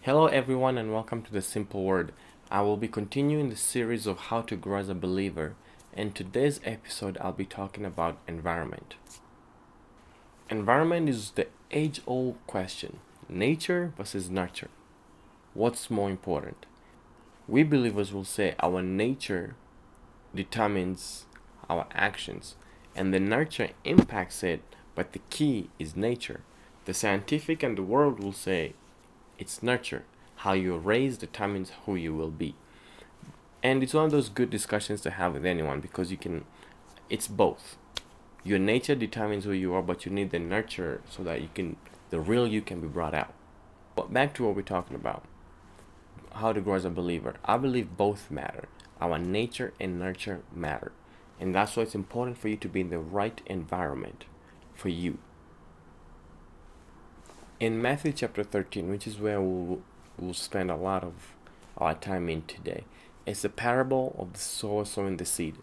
Hello, everyone, and welcome to the Simple Word. I will be continuing the series of how to grow as a believer. In today's episode, I'll be talking about environment. Environment is the age old question: nature versus nurture. What's more important? We believers will say our nature determines our actions, and the nurture impacts it, but the key is nature. The scientific and the world will say it's nurture. How you're raised determines who you will be. And it's one of those good discussions to have with anyone because it's both. Your nature determines who you are, but you need the nurture so that the real you can be brought out. But back to what we're talking about: how to grow as a believer. I believe both matter. Our nature and nurture matter. And that's why it's important for you to be in the right environment for you. In Matthew chapter 13, which is where we'll spend a lot of our time in today, it's the parable of the sower sowing the seed.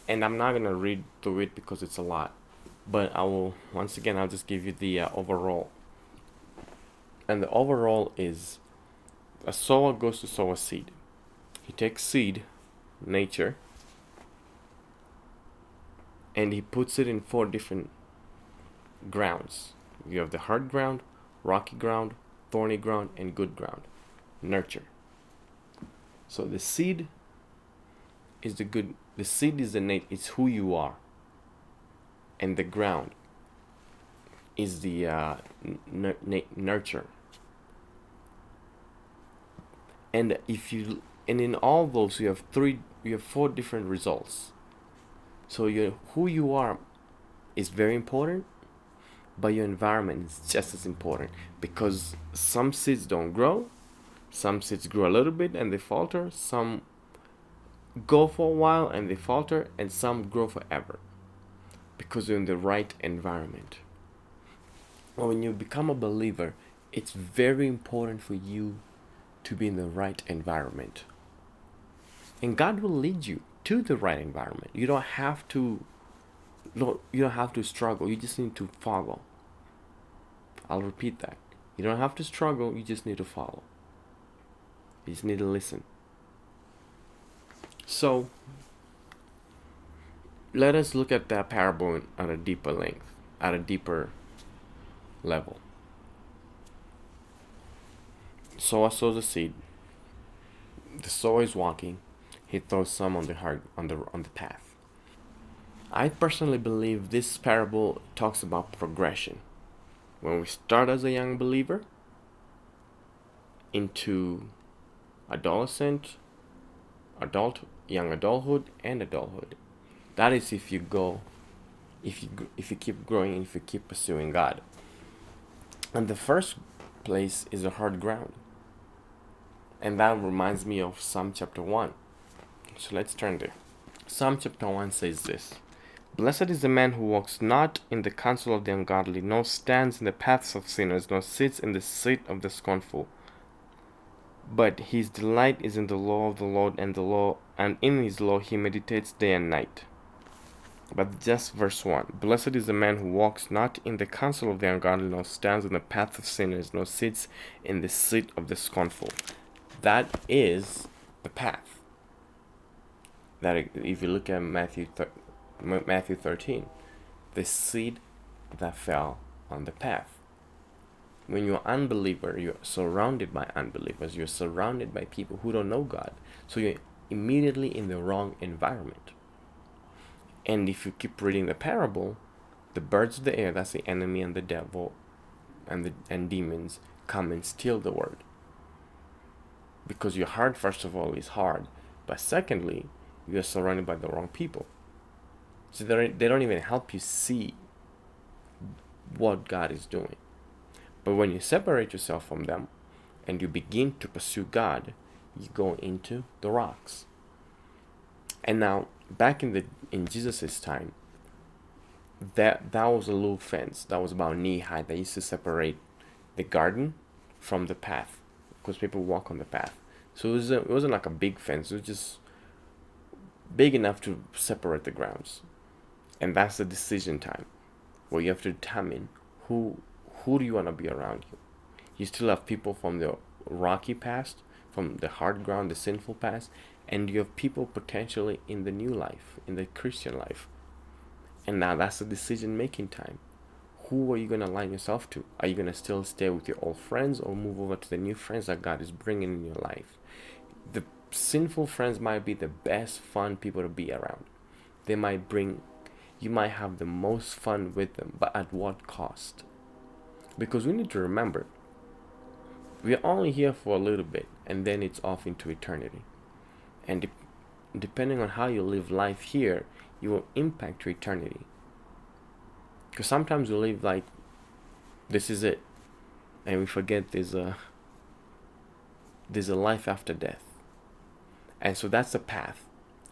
And I'm not going to read through it because it's a lot. But I'll just give you the overall. And the overall is: a sower goes to sow a seed. He takes seed, nature, and he puts it in 4 different grounds. You have the hard ground, rocky ground, thorny ground, and good ground. Nurture. So the seed is it's who you are. And the ground is the nurture. And in all those you have 4 different results. So who you are is very important, but your environment is just as important, because some seeds don't grow, some seeds grow a little bit and they falter, some go for a while and they falter, and some grow forever because you're in the right environment. Well, when you become a believer, it's very important for you to be in the right environment. And God will lead you to the right environment. You don't have to struggle. You just need to follow. I'll repeat that. You don't have to struggle. You just need to follow. You just need to listen. So, let us look at that parable at a deeper length, at a deeper level. Sower sows a seed. The sower is walking. He throws some on the path. I personally believe this parable talks about progression. When we start as a young believer into young adulthood, and adulthood. That is if you keep growing and if you keep pursuing God. And the first place is the hard ground. And that reminds me of Psalm chapter 1. So let's turn there. Psalm chapter 1 says this: "Blessed is the man who walks not in the counsel of the ungodly, nor stands in the paths of sinners, nor sits in the seat of the scornful. But his delight is in the law of the Lord, and in his law he meditates day and night." But just verse 1. "Blessed is the man who walks not in the counsel of the ungodly, nor stands in the path of sinners, nor sits in the seat of the scornful." That is the path. That if you look at Matthew 13, the seed that fell on the path. When you're an unbeliever, you're surrounded by unbelievers. You're surrounded by people who don't know God. So you're immediately in the wrong environment. And if you keep reading the parable, the birds of the air, that's the enemy and the devil and demons, come and steal the word. Because your heart, first of all, is hard. But secondly, you are surrounded by the wrong people. So they don't even help you see what God is doing. But when you separate yourself from them and you begin to pursue God, you go into the rocks. And now, back in Jesus' time, that was a little fence that was about knee high that used to separate the garden from the path, because people walk on the path. So it wasn't like a big fence. It was just big enough to separate the grounds. And that's the decision time, where you have to determine who do you want to be around you. You still have people from the rocky past, from the hard ground, the sinful past, and you have people potentially in the new life, in the Christian life. And now that's the decision making time. Who are you going to align yourself to? Are you going to still stay with your old friends or move over to the new friends that God is bringing in your life? The sinful friends might be the best fun people to be around. They might bring, you might have the most fun with them, but at what cost? Because we need to remember, we're only here for a little bit and then it's off into eternity. And depending on how you live life here, you will impact your eternity. Because sometimes we live like this is it, and we forget there's a life after death. And so that's the path,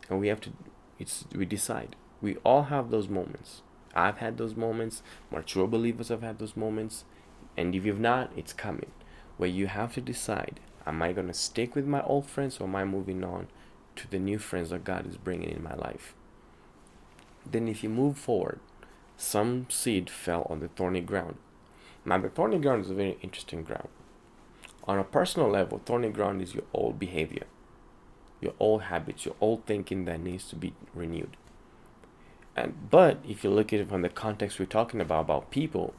and we decide. We all have those moments. I've had those moments. Mature believers have had those moments, and if you've not, it's coming, where you have to decide: am I gonna stick with my old friends, or am I moving on to the new friends that God is bringing in my life? Then, if you move forward, some seed fell on the thorny ground. Now, the thorny ground is a very interesting ground. On a personal level, thorny ground is your old behavior, your old habits, your old thinking that needs to be renewed. But if you look at it from the context we're talking about people,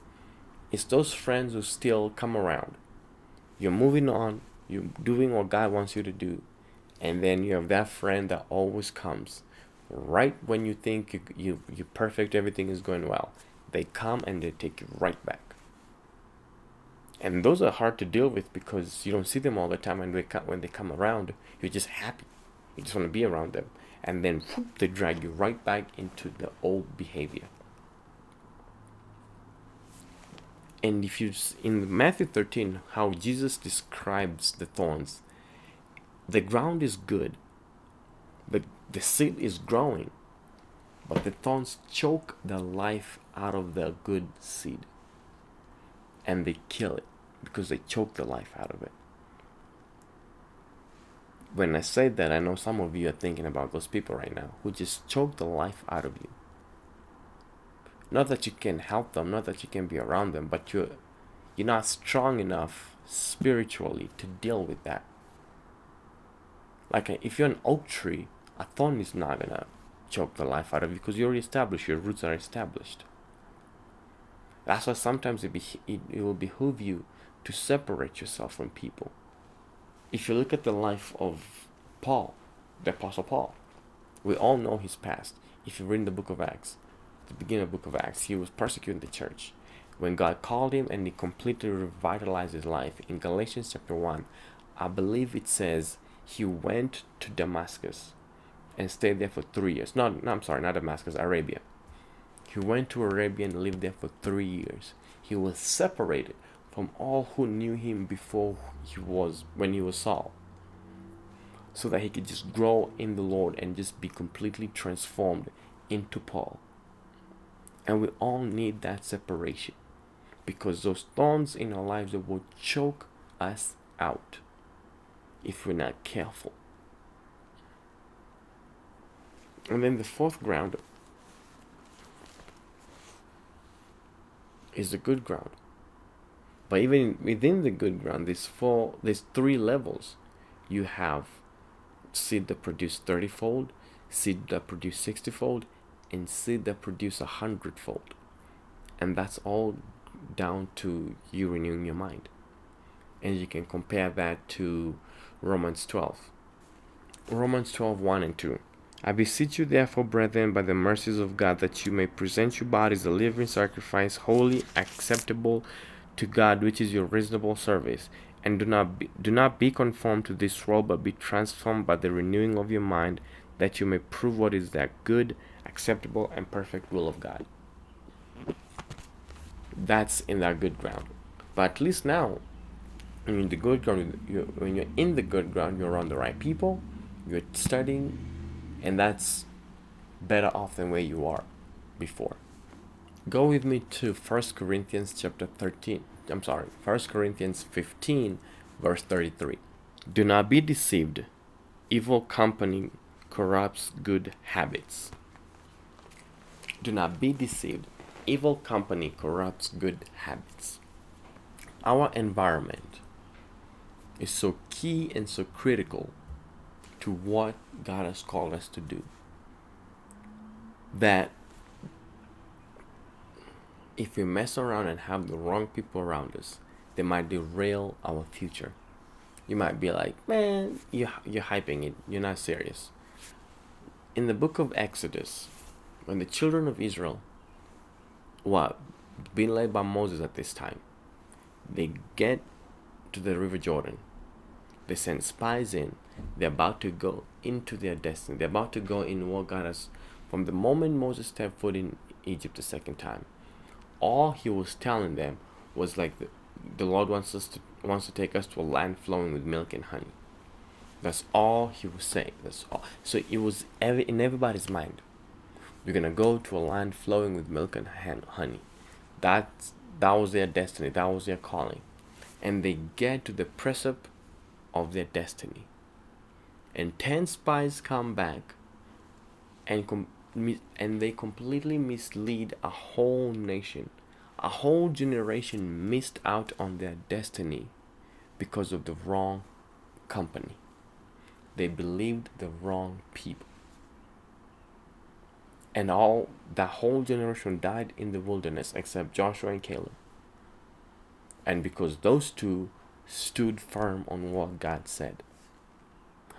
it's those friends who still come around. You're moving on, you're doing what God wants you to do, and then you have that friend that always comes right when you think you're perfect, everything is going well. They come and they take you right back. And those are hard to deal with because you don't see them all the time, and when they come around, you're just happy. You just want to be around them. And then whoop, they drag you right back into the old behavior. And if you, in Matthew 13, how Jesus describes the thorns, the ground is good, the seed is growing, but the thorns choke the life out of the good seed, and they kill it because they choke the life out of it. When I say that, I know some of you are thinking about those people right now who just choke the life out of you. Not that you can help them, not that you can be around them, but you're not strong enough spiritually to deal with that. Like if you're an oak tree, a thorn is not gonna choke the life out of you because you're already established, your roots are established. That's why sometimes it will behoove you to separate yourself from people. If you look at the life of Paul, the Apostle Paul, we all know his past. If you read the book of Acts, the beginning of the book of Acts, he was persecuting the church. When God called him and he completely revitalized his life, in Galatians chapter 1, I believe it says he went to Damascus and stayed there for 3 years. Not Damascus, Arabia. He went to Arabia and lived there for 3 years. He was separated from all who knew him before when he was Saul, so that he could just grow in the Lord and just be completely transformed into Paul. And we all need that separation, because those thorns in our lives that will choke us out if we're not careful. And then the fourth ground is the good ground. But even within the good ground, there's 3 levels. You have seed that produce 30-fold, seed that produce 60-fold, and seed that produce 100-fold. And that's all down to you renewing your mind. And you can compare that to Romans 12. Romans 12, 1 and 2. I beseech you therefore, brethren, by the mercies of God, that you may present your bodies a living sacrifice, holy, acceptable to God, which is your reasonable service. And do not be conformed to this world, but be transformed by the renewing of your mind, that you may prove what is that good, acceptable, and perfect will of God. That's in that good ground. But at least now, in the good ground, when you're in the good ground, you're around the right people, you're studying, and that's better off than where you are before. Go with me to 1 Corinthians chapter 1 Corinthians 15, verse 33. Do not be deceived. Evil company corrupts good habits. Do not be deceived. Evil company corrupts good habits. Our environment is so key and so critical to what God has called us to do that if we mess around and have the wrong people around us, they might derail our future. You might be like, man, you're hyping it. You're not serious. In the book of Exodus, when the children of Israel were being led by Moses at this time, they get to the river Jordan. They send spies in. They're about to go into their destiny. They're about to go in what God has. From the moment Moses stepped foot in Egypt the second time, all he was telling them was like the Lord wants to take us to a land flowing with milk and honey. That's all he was saying. That's all. So it was in everybody's mind. You're gonna go to a land flowing with milk and honey. That was their destiny. That was their calling, and they get to the precipice of their destiny. And 10 spies come back, and they completely mislead a whole nation. A whole generation missed out on their destiny because of the wrong company. They believed the wrong people. And that whole generation died in the wilderness except Joshua and Caleb. And because those two stood firm on what God said.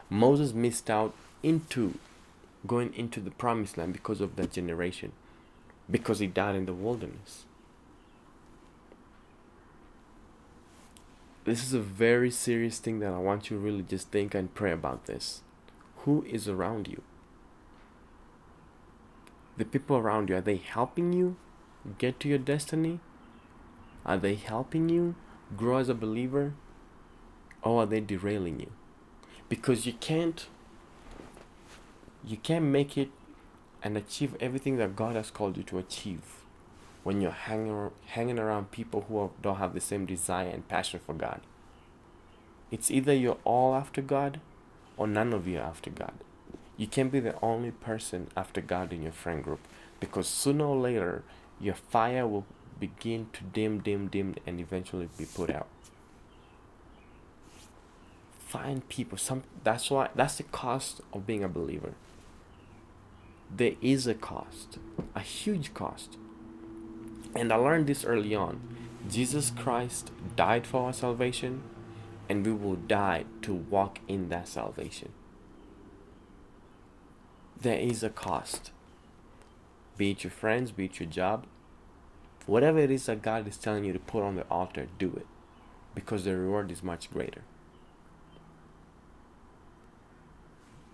Moses missed out into going into the promised land because of that generation, because he died in the wilderness. This is a very serious thing that I want you to really just think and pray about this. Who is around you? The people around you, are they helping you get to your destiny? Are they helping you grow as a believer? Or are they derailing you? Because you can't make it and achieve everything that God has called you to achieve when you're hanging around people who don't have the same desire and passion for God. It's either you're all after God or none of you are after God. You can't be the only person after God in your friend group, because sooner or later your fire will begin to dim and eventually be put out. Find people. That's the cost of being a believer. There is a cost, a huge cost. And I learned this early on. Jesus Christ died for our salvation, and we will die to walk in that salvation. There is a cost. Be it your friends, be it your job, whatever it is that God is telling you to put on the altar, do it, because the reward is much greater.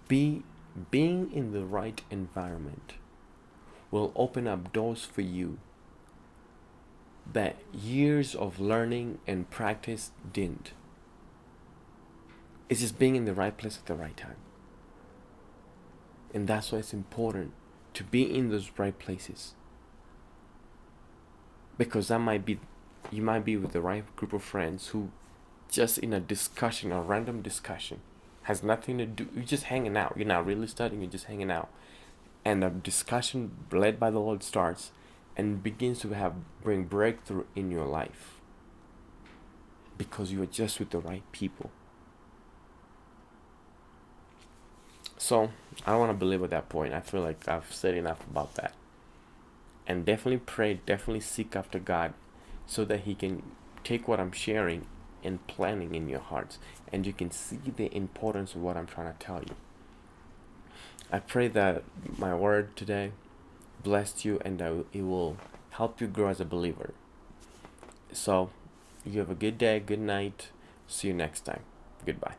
Being in the right environment will open up doors for you that years of learning and practice didn't. It's just being in the right place at the right time. And that's why it's important to be in those right places. Because you might be with the right group of friends who just in a discussion, a random discussion, has nothing to do, you're just hanging out. You're not really studying, you're just hanging out. And a discussion led by the Lord starts and begins to bring breakthrough in your life. Because you are just with the right people. So, I don't want to belabor that point. I feel like I've said enough about that. And definitely pray, definitely seek after God so that He can take what I'm sharing and planning in your hearts. And you can see the importance of what I'm trying to tell you. I pray that my word today blessed you and that it will help you grow as a believer. So, you have a good day, good night. See you next time. Goodbye.